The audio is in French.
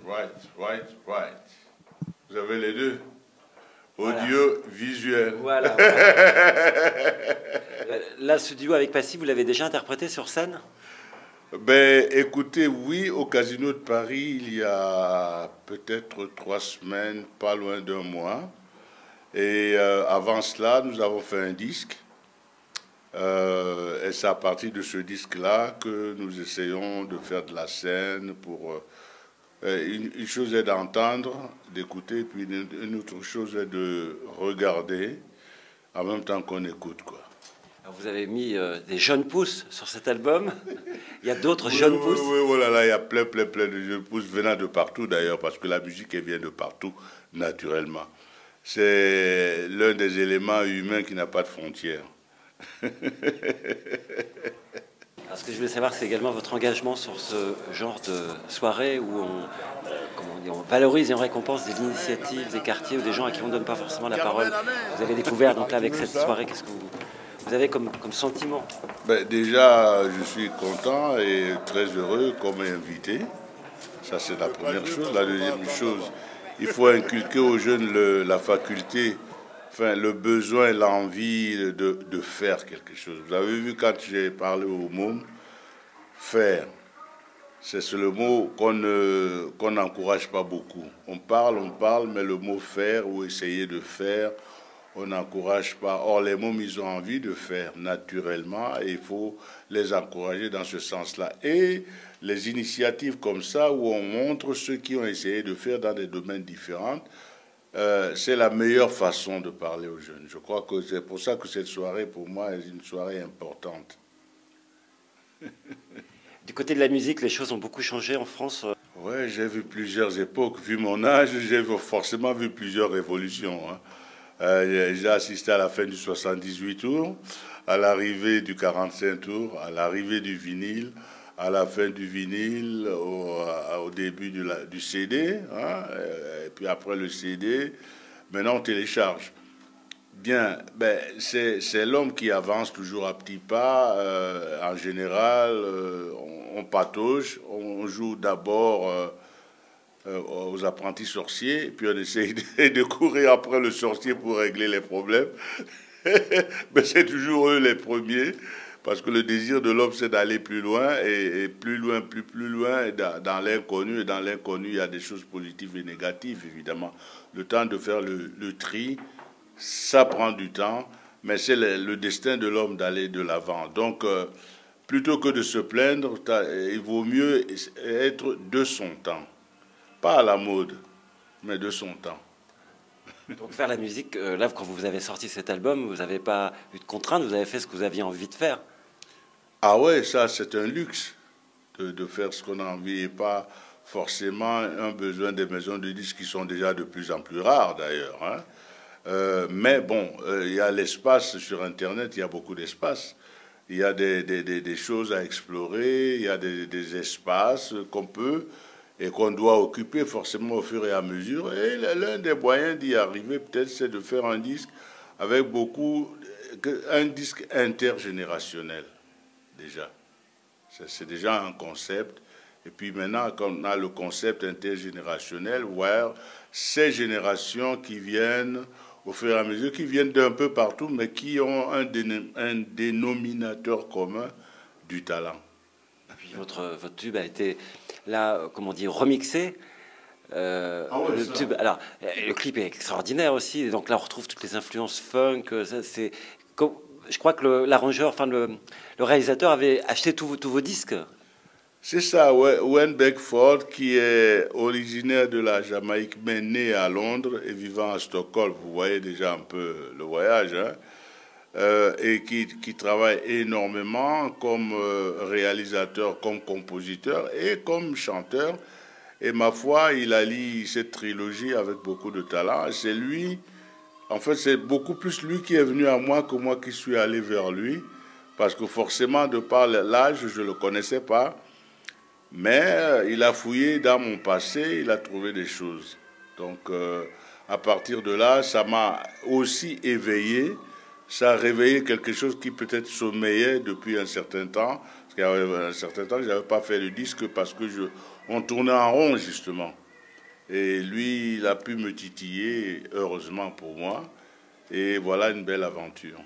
right. Vous avez les deux. Voilà. Audio, visuel. Voilà. Là, ce duo avec Passy, vous l'avez déjà interprété sur scène? Ben, écoutez, oui, au Casino de Paris, il y a peut-être 3 semaines, pas loin d'un mois. Et avant cela, nous avons fait un disque. Et c'est à partir de ce disque-là que nous essayons de faire de la scène pour... une chose est d'entendre, d'écouter, puis une autre chose est de regarder en même temps qu'on écoute, quoi. Alors, vous avez mis des jeunes pousses sur cet album. Il y a d'autres Oui, jeunes oui, pousses. oui, voilà, là, il y a plein de jeunes pousses venant de partout d'ailleurs, parce que la musique, elle vient de partout, naturellement. C'est l'un des éléments humains qui n'a pas de frontières. Alors, ce que je voulais savoir, c'est également votre engagement sur ce genre de soirée où on valorise et on récompense des initiatives des quartiers ou des gens à qui on ne donne pas forcément la parole. Vous avez découvert, donc là, avec cette soirée, qu'est-ce que vous avez comme sentiment? Ben, déjà, je suis content et très heureux qu'on m'ait invité. Ça, c'est la première chose. La deuxième chose, il faut inculquer aux jeunes la faculté, enfin, le besoin, l'envie de faire quelque chose. Vous avez vu quand j'ai parlé au môme, faire. C'est le mot qu'on n'encourage pas beaucoup. On parle, mais le mot faire ou essayer de faire, on n'encourage pas. Or, les mômes, ils ont envie de faire naturellement et il faut les encourager dans ce sens-là. Et les initiatives comme ça, où on montre ceux qui ont essayé de faire dans des domaines différents, c'est la meilleure façon de parler aux jeunes. Je crois que c'est pour ça que cette soirée, pour moi, est une soirée importante. Du côté de la musique, les choses ont beaucoup changé en France. Ouais, j'ai vu plusieurs époques. Vu mon âge, j'ai forcément vu plusieurs révolutions, hein. J'ai assisté à la fin du 78 tours, à l'arrivée du 45 tours, à l'arrivée du vinyle, à la fin du vinyle, au début du CD, hein, et puis après le CD, maintenant on télécharge. Bien, ben, c'est l'homme qui avance toujours à petits pas. En général, on patauge, on joue d'abord aux apprentis sorciers, et puis on essaye de courir après le sorcier pour régler les problèmes. Mais c'est toujours eux les premiers, parce que le désir de l'homme, c'est d'aller plus loin, et plus loin, plus loin, et dans l'inconnu. Et dans l'inconnu, il y a des choses positives et négatives, évidemment. Le temps de faire le tri, ça prend du temps, mais c'est le destin de l'homme d'aller de l'avant. Donc, plutôt que de se plaindre, il vaut mieux être de son temps. Pas à la mode, mais de son temps. Donc faire la musique, là, quand vous avez sorti cet album, vous n'avez pas eu de contraintes, vous avez fait ce que vous aviez envie de faire. Ah ouais, ça c'est un luxe de faire ce qu'on a envie et pas forcément un besoin des maisons de disques qui sont déjà de plus en plus rares d'ailleurs, hein. Mais bon, il y a l'espace sur Internet, il y a beaucoup d'espace. Il y a des choses à explorer, il y a des espaces qu'on peut et qu'on doit occuper forcément au fur et à mesure. Et l'un des moyens d'y arriver, peut-être, c'est de faire un disque avec un disque intergénérationnel, déjà. C'est déjà un concept. Et puis maintenant, quand on a le concept intergénérationnel, voir ces générations qui viennent au fur et à mesure, qui viennent d'un peu partout, mais qui ont un dénominateur commun du talent. Et puis votre tube a été, là, comment dire, remixé. Ah ouais, le ça. tube, alors, le clip est extraordinaire aussi. Et donc là, on retrouve toutes les influences funk. Je crois que l'arrangeur, enfin le réalisateur avait acheté tous vos disques. C'est ça, Wayne Beckford, qui est originaire de la Jamaïque, mais né à Londres et vivant à Stockholm. Vous voyez déjà un peu le voyage, hein. Et qui travaille énormément comme réalisateur, comme compositeur et comme chanteur. Et ma foi, il allie cette trilogie avec beaucoup de talent. C'est lui, en fait, c'est beaucoup plus lui qui est venu à moi que moi qui suis allé vers lui. Parce que forcément, de par l'âge, je ne le connaissais pas. Mais il a fouillé dans mon passé, il a trouvé des choses. Donc, à partir de là, ça m'a aussi éveillé. Ça a réveillé quelque chose qui peut-être sommeillait depuis un certain temps. Parce qu'il y avait un certain temps que je n'avais pas fait le disque parce que on tournait en rond, justement. Et lui, il a pu me titiller, heureusement pour moi. Et voilà une belle aventure.